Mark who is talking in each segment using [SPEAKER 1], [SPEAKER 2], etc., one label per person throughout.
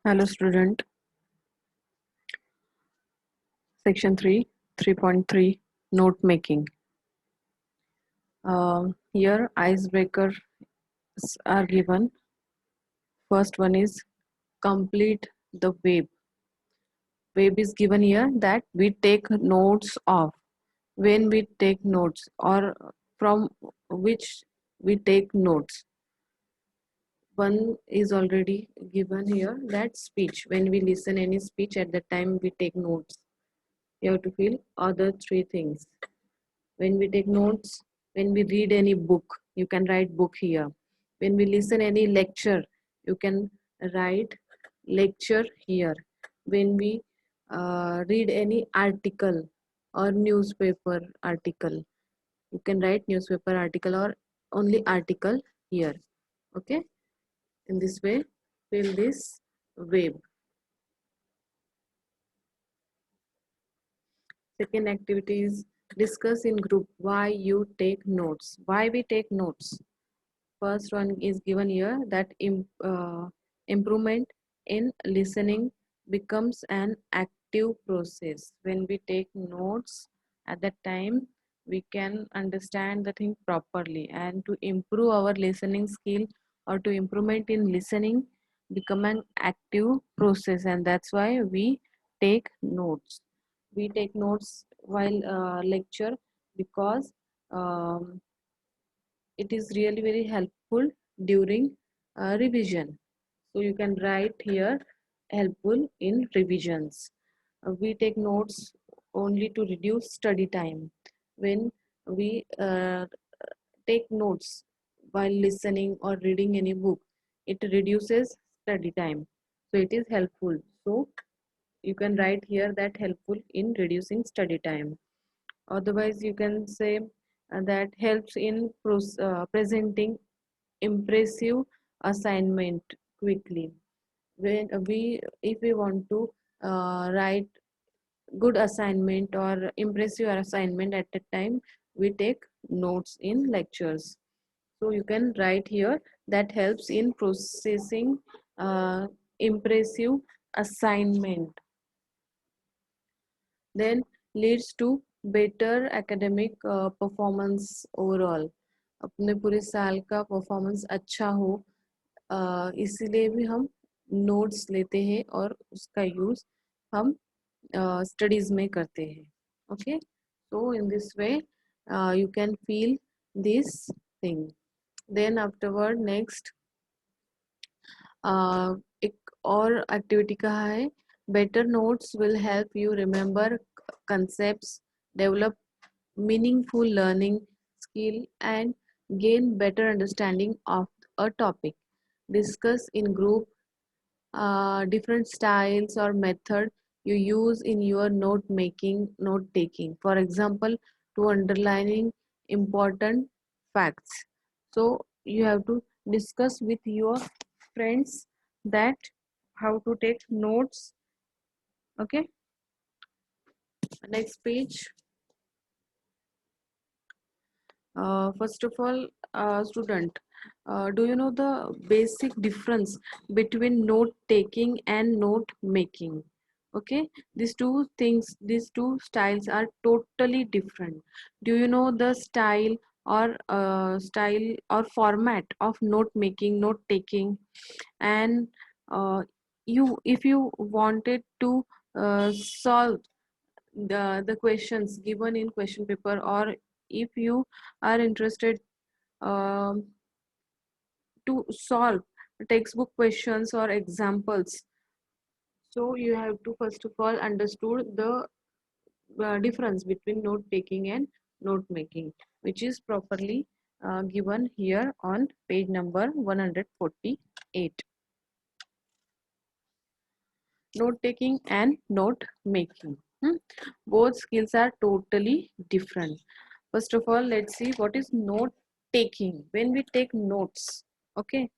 [SPEAKER 1] Hello student, section 3, 3.3 note making. Here icebreakers are given. First one is complete the web. Web is given here that we take notes of. When we take notes or from which we take notes. One is already given here, that speech. When we listen any speech, at the time we take notes. You have to fill other three things. When we take notes, when we read any book, you can write book here. When we listen any lecture, you can write lecture here. When we read any article or newspaper article, you can write newspaper article or only article here. Okay, in this way fill this web. Second activity is discuss in group why you take notes. Why we take notes? First one is given here that improvement in listening becomes an active process. When we take notes, at that time we can understand the thing properly, and to improve our listening skill or to improvement in listening become an active process, and that's why we take notes. We take notes while lecture because it is really very helpful during revision. So you can write here helpful in revisions. We take notes only to reduce study time. When we take notes while listening or reading any book, it reduces study time. So it is helpful. So you can write here that helpful in reducing study time. Otherwise, you can say that helps in presenting impressive assignment quickly. When if we want to write good assignment or impressive assignment at a time, we take notes in lectures. So you can write here that helps in processing impressive assignment. Then leads to better academic performance overall. अपने पूरे साल का performance अच्छा हो, इसीलिए भी हम notes लेते हैं और उसका यूज हम स्टडीज में करते हैं. Okay, so in this way you can feel this thing. Then afterward next एक और एक्टिविटी कहा है, better notes will help you remember concepts, develop meaningful learning skill, and gain better understanding of a topic. Discuss in group different styles or method you use in your note taking. For example, to underlining important facts. So you have to discuss with your friends that how to take notes. Okay, next page. First of all, student, do you know the basic difference between note taking and note making? Okay, these two things, these two styles are totally different. Do you know the style or format of note making, note taking? And you, if you wanted to solve the questions given in question paper, or if you are interested um, to solve textbook questions or examples, so you have to first of all understood the difference between note taking and note making, which is properly given here on page number 148. Note taking and note making, both skills are totally different. First of all, let's see what is note taking. When we take notes, okay,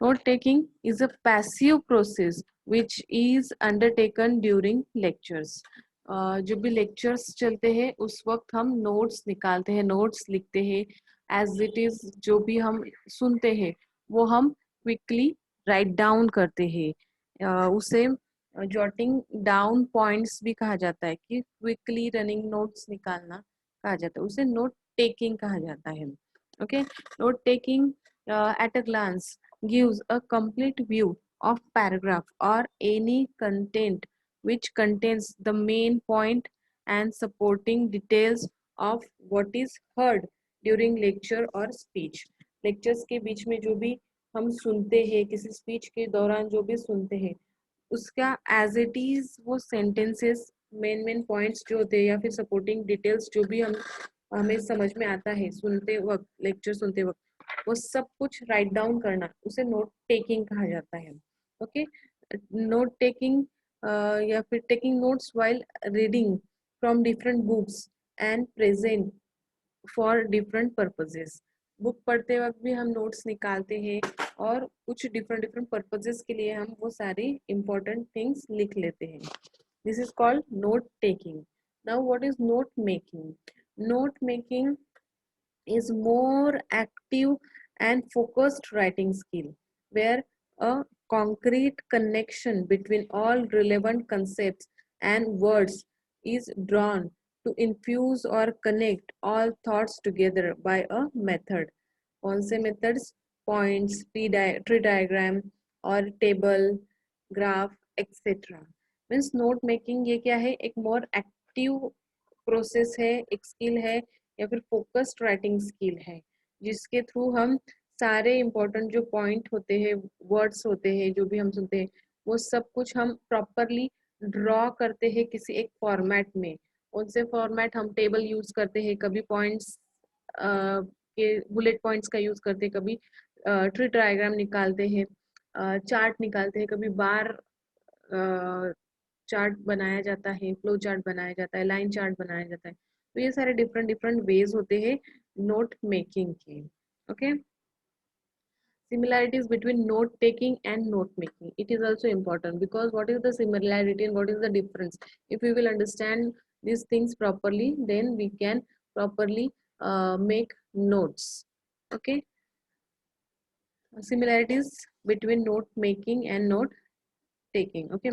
[SPEAKER 1] note taking is a passive process which is undertaken during lectures. जो भी lectures चलते हैं उस वक्त हम notes निकालते हैं, notes लिखते हैं. as it is, जो भी हम सुनते हैं वो हम quickly write down करते हैं. उसे जॉटिंग डाउन पॉइंट्स भी कहा जाता है, कि क्विकली रनिंग नोट्स निकालना कहा जाता है, उसे नोट टेकिंग कहा जाता है। Okay, note taking at a glance gives a complete view of paragraph or any content which contains the main point and supporting details of what is heard during lecture or speech. lectures के बीच में जो भी हम सुनते हैं, किसी speech के दौरान जो भी सुनते हैं, उसका एज इट इज वो सेंटेंसेस, मेन मेन पॉइंट्स जो होते हैं या फिर सपोर्टिंग डिटेल्स जो भी हमें समझ में आता है सुनते वक्त, लेक्चर सुनते वक्त, वो सब कुछ राइट डाउन करना, उसे नोट टेकिंग कहा जाता है। ओके, नोट टेकिंग या फिर taking notes while reading from different books and present for different purposes. Book पढ़ते वक्त भी हम नोट्स निकालते हैं और कुछ डिफरेंट डिफरेंट पर्पजेस के लिए हम वो सारी इंपॉर्टेंट थिंग्स लिख लेते हैं। This is called note taking. Now what is note making? Note making is more active and focused writing skill where a concrete connection between all relevant concepts and words is drawn to infuse or connect all thoughts together by a method. कौन से methods? Points, tree diagram और table, graph, etc. Means note making ये क्या है, एक more active process है, एक skill है या फिर फोकस्ड राइटिंग स्किल है, जिसके थ्रू हम सारे इंपॉर्टेंट जो पॉइंट होते हैं, वर्ड्स होते हैं, जो भी हम सुनते हैं, वो सब कुछ हम प्रॉपरली ड्रॉ करते हैं किसी एक फॉर्मेट में। उनसे फॉर्मेट हम टेबल यूज करते हैं, कभी पॉइंट्स के बुलेट पॉइंट्स का यूज करते हैं, कभी ट्री डायग्राम निकालते हैं, चार्ट निकालते हैं, कभी बार चार्ट बनाया जाता है, फ्लो चार्ट बनाया जाता है, लाइन चार्ट बनाया जाता है। तो ये सारे डिफरेंट डिफरेंट वेज होते हैं नोट मेकिंग के। Okay, similarities between note taking and note making, it is also important, because what is the similarity and what is the difference? If we will understand these things properly, then we can properly make notes. Okay, similarities between note making and note taking. Okay,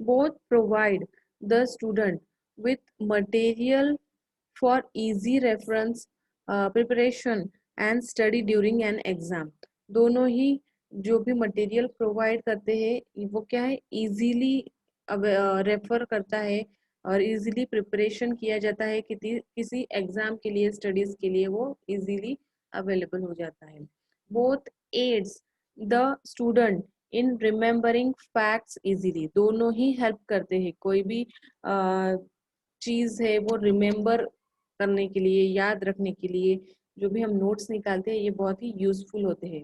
[SPEAKER 1] both provide the student with material for easy reference, preparation and study during an exam. दोनों ही जो भी material provide करते हैं वो क्या है, easily refer करता है और इजीली प्रिपरेशन किया जाता है, किसी एग्जाम के लिए, स्टडीज के लिए वो इजीली अवेलेबल हो जाता है। Both aids the student in remembering facts easily, दोनों ही हेल्प करते हैं, कोई भी चीज है वो रिमेम्बर करने के लिए, याद रखने के लिए जो भी हम नोट्स निकालते हैं ये बहुत ही यूजफुल होते हैं।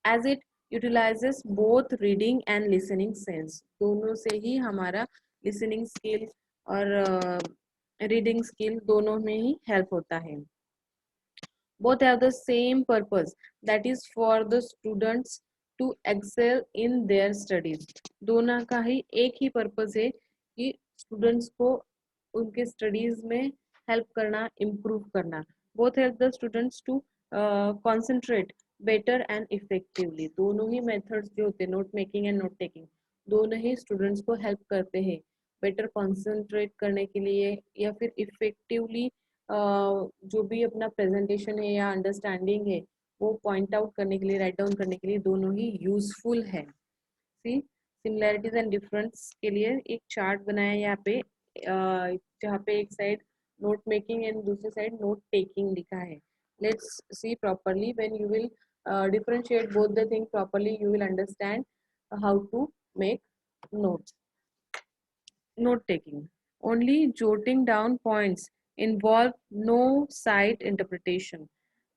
[SPEAKER 1] As it utilizes both reading and listening sense, दोनों से ही हमारा लिसनिंग स्किल और रीडिंग स्किल दोनों में ही हेल्प होता है। both have the same purpose, that is for the students to excel in their studies। दोनों का ही एक ही पर्पस है कि स्टूडेंट्स को उनके स्टडीज में हेल्प करना, इम्प्रूव करना। both help the students to concentrate better and effectively। दोनों ही मेथड्स जो होते हैं, note making and note taking, दोनों ही स्टूडेंट्स को हेल्प करते हैं बेटर कॉन्सेंट्रेट करने के लिए या फिर इफेक्टिवली जो भी अपना प्रेजेंटेशन है या अंडरस्टैंडिंग है वो पॉइंट आउट करने के लिए, राइट डाउन करने के लिए दोनों ही यूजफुल है। सी सिमिलैरिटीज एंड डिफरेंस के लिए एक चार्ट बनाया यहाँ पे, जहाँ पे एक साइड नोट मेकिंग एंड दूसरी साइड नोट टेकिंग लिखा है। Let's see properly, when you will differentiate both the thing properly, you will understand how to make notes. Note taking, only jotting down points, involve no sight interpretation।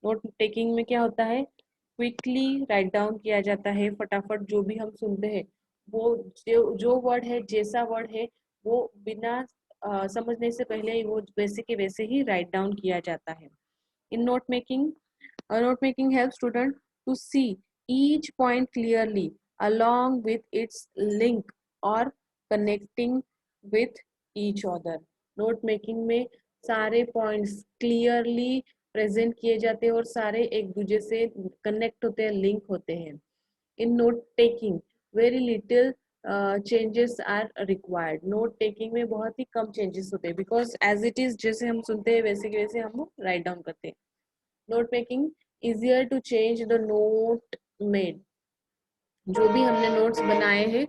[SPEAKER 1] Note taking में क्या होता है, quickly write down किया जाता है, फटाफट जो भी हम सुनते हैं वो जो वर्ड है, जैसा वर्ड है वो बिना समझने से पहले ही वो वैसे के वैसे ही राइट डाउन किया जाता है। In note making, note making helps student to see each point clearly along with its link or connecting with each other। Note making में सारे पॉइंट्स क्लियरली प्रेजेंट किए जाते हैं और सारे एक दूसरे से कनेक्ट होते हैं, लिंक होते हैं। In note taking, very little changes are required. Note taking में बहुत ही कम चेंजेस होते हैं, बिकॉज एज इट इज जैसे हम सुनते हैं वैसे के वैसे हम राइट डाउन करते हैं। Note making easier to change the note made. जो भी हमने नोट्स बनाए हैं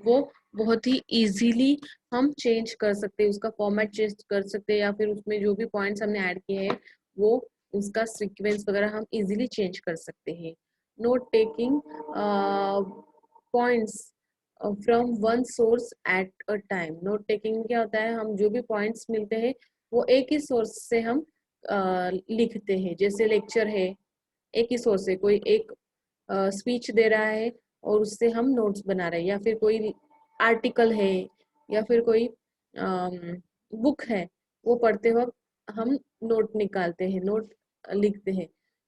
[SPEAKER 1] वो बहुत ही इजीली हम चेंज कर सकते हैं, उसका फॉर्मेट चेंज कर सकते हैं, या फिर उसमें जो भी पॉइंट्स हमने ऐड किए हैं वो उसका सीक्वेंस वगैरह हम इजीली चेंज कर सकते हैं। Note taking points from one source at a time. Note taking में क्या होता है, हम जो भी पॉइंट्स मिलते हैं वो एक ही सोर्स से हम लिखते हैं। जैसे लेक्चर है, एक ही सोर्स से कोई एक स्पीच दे रहा है और उससे हम नोट्स बना रहे हैं, या फिर कोई आर्टिकल है, या फिर कोई बुक है, वो पढ़ते वक्त हम नोट निकालते हैं, नोट लिखते हैं,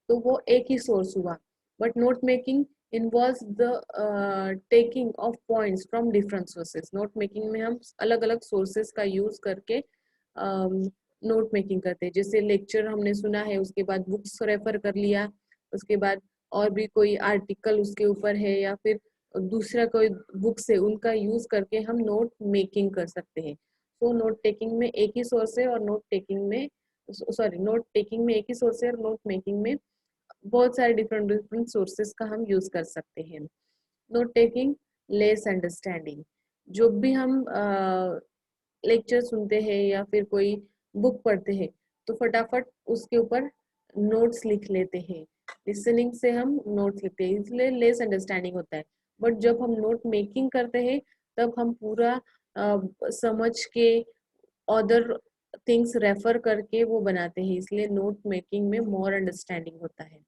[SPEAKER 1] तो वो एक ही सोर्स हुआ। But note making involves the taking of points from different sources। Note making में हम अलग अलग सोर्सेस का यूज करके नोट मेकिंग करते हैं। जैसे लेक्चर हमने सुना है, उसके बाद बुक्स रेफर कर लिया, उसके बाद और भी कोई आर्टिकल उसके ऊपर है, या फिर दूसरा कोई बुक से उनका यूज करके हम नोट मेकिंग कर सकते हैं। तो नोट टेकिंग में एक ही सोर्स है, और नोट टेकिंग में नोट टेकिंग में एक ही सोर्स है, और नोट मेकिंग में बहुत सारे डिफरेंट डिफरेंट सोर्सेस का हम यूज कर सकते हैं। Note taking less understanding. जो भी हम लेक्चर सुनते हैं या फिर कोई बुक पढ़ते हैं तो फटाफट उसके ऊपर नोट्स लिख लेते हैं। लिसनिंग से हम नोट्स लिखते हैं, इसलिए लेस अंडरस्टैंडिंग होता है। बट जब हम नोट मेकिंग करते हैं तब हम पूरा समझ के अदर थिंग्स रेफर करके वो बनाते हैं, इसलिए नोट मेकिंग में मोर अंडरस्टैंडिंग होता है।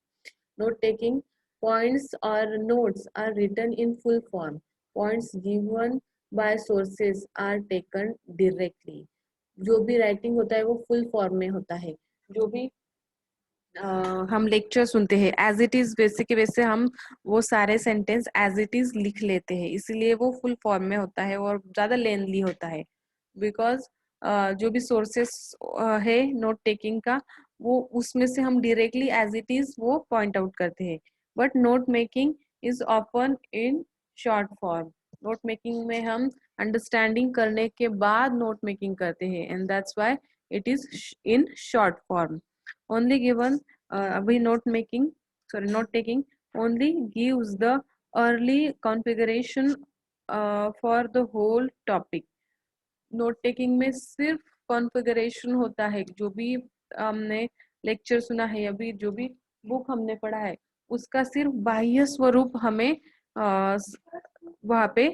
[SPEAKER 1] Note taking points or notes are written in full form। Points given by sources are taken directly। जो भी राइटिंग होता है वो फुल फॉर्म में होता है। जो भी हम लेक्चर सुनते हैं एज इट इज वैसे के वैसे हम वो सारे सेंटेंस एज इट इज लिख लेते हैं, इसलिए वो फुल फॉर्म में होता है और ज्यादा लेंथली होता है। बिकॉज जो भी सोर्सेस है नोट टेकिंग का, वो उसमें से हम डायरेक्टली एज इट इज वो पॉइंट आउट करते हैं। But note making is often in short form. Note making में हम अंडरस्टैंडिंग करने के बाद नोट मेकिंग करते हैं, and that's why it is in short form. only given we note taking only gives the early configuration for the whole topic। Note taking में सिर्फ configuration होता है। जो भी हमने लेक्चर सुना है या भी जो भी बुक हमने पढ़ा है उसका सिर्फ बाह्य स्वरूप हमें वहाँ पे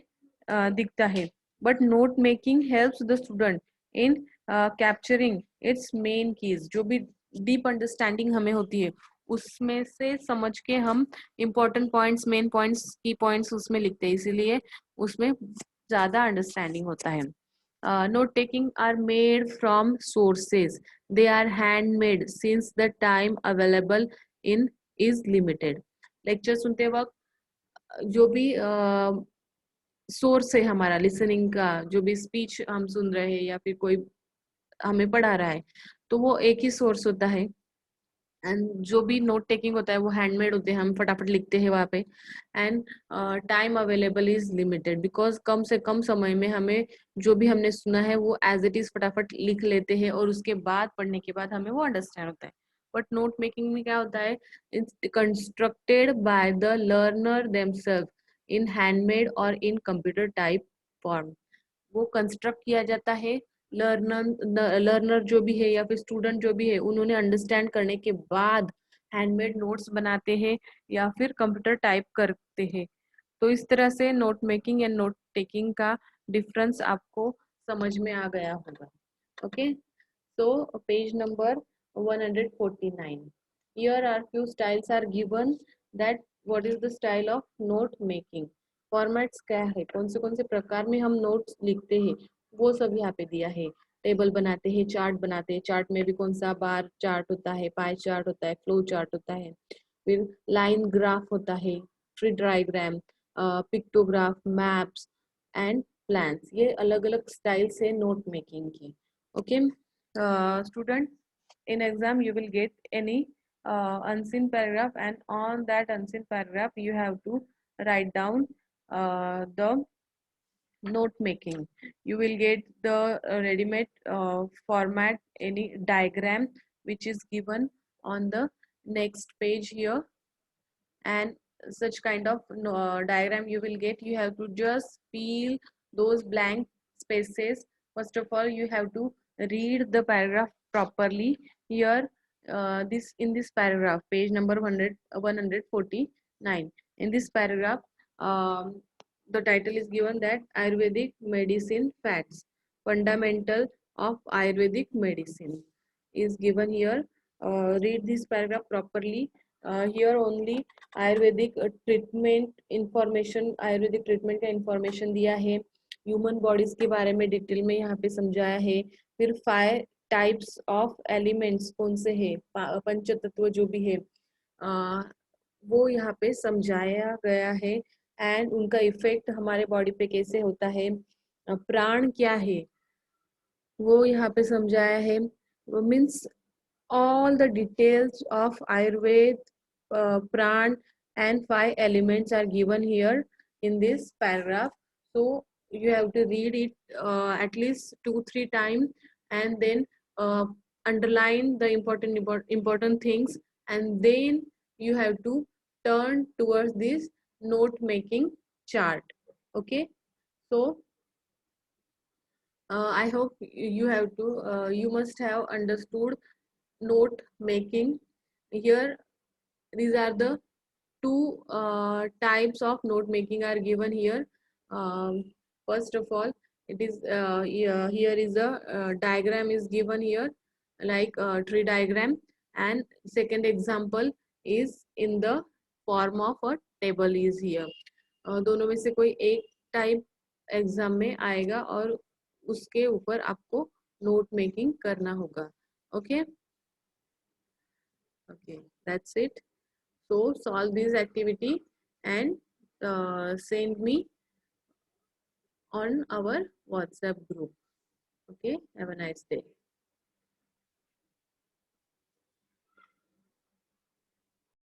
[SPEAKER 1] दिखता है। But note making helps the student in capturing it's main keys. जो भी डीप अंडरस्टैंडिंग हमें होती है उसमें से समझ के हम इम्पोर्टेंट पॉइंट्स, मेन पॉइंट्स, की पॉइंट्स उसमें लिखते हैं, इसीलिए उसमें ज्यादा अंडरस्टैंडिंग होता है। Note taking are made from sources। They are handmade since the time available in is limited। Lecture सुनते वक्त जो भी सोर्स है हमारा लिसनिंग का, जो भी स्पीच हम सुन रहे हैं या फिर कोई हमें पढ़ा रहा है, तो वो एक ही सोर्स होता है। एंड जो भी नोट टेकिंग होता है वो हैंडमेड होते हैं, हम फटाफट लिखते हैं वहाँ पे। And time available is limited, because कम से कम समय में हमें जो भी हमने सुना है वो एज इट इज फटाफट लिख लेते हैं, और उसके बाद पढ़ने के बाद हमें वो अंडरस्टैंड होता है। बट नोट मेकिंग में क्या होता है, it's constructed by the learner themself in handmade और इन कंप्यूटर टाइप फॉर्म। वो कंस्ट्रक्ट किया जाता है। लर्नर जो भी है या फिर स्टूडेंट जो भी है उन्होंने अंडरस्टैंड करने के बाद हैंडमेड नोट्स बनाते हैं या फिर कंप्यूटर टाइप करते हैं। तो इस तरह से note making and note taking का डिफरेंस आपको समझ में आ गया होगा। Okay, so page number 149। Here are few styles are given that what is the style of note making। Formats क्या है, कौन से प्रकार में हम नोट्स लिखते हैं वो सब यहाँ पे दिया है। टेबल बनाते हैं, चार्ट बनाते हैं, चार्ट में भी कौन सा बार चार्ट होता है, पाई चार्ट होता है, फ्लो चार्ट होता है, फिर लाइन ग्राफ होता है, tree diagram, pictograph, maps and plans. ये अलग अलग स्टाइल से नोट मेकिंग की। Okay student, in exam you will get any unseen paragraph, and on that unseen paragraph you have to write down the note making. You will get the ready-made format, any diagram which is given on the next page here, and such kind of diagram you will get. You have to just fill those blank spaces. First of all, you have to read the paragraph properly. Here, this in this paragraph, page number 149, in this paragraph, the title is given that Ayurvedic medicine facts, fundamental of Ayurvedic medicine is given here. Read this paragraph properly. Here only Ayurvedic treatment information, Ayurvedic treatment का information दिया है, human bodies के बारे में detail में यहाँ पे समझाया है। फिर 5 टाइप्स ऑफ एलिमेंट्स कौन से हैं, पंच तत्व जो भी है वो यहाँ पे समझाया गया है, एंड उनका इफेक्ट हमारे बॉडी पे कैसे होता है, प्राण क्या है वो यहाँ पे समझाया है। Means all the details of Ayurveda, Pran and 5 elements are given here in this paragraph. So you have to read it at least 2-3 times, and then underline the important things, and then you have to turn towards this note making chart. Okay, so I hope you must have understood note making. Here these are the two types of note making are given here. First of all, it is here is a diagram is given here, like tree diagram, and second example is in the form of a table is here. दोनों में से कोई एक type exam में आएगा और उसके ऊपर आपको नोट मेकिंग करना होगा. Okay, okay, that's it. So solve this activity and send me on our WhatsApp group. Okay, have a nice day.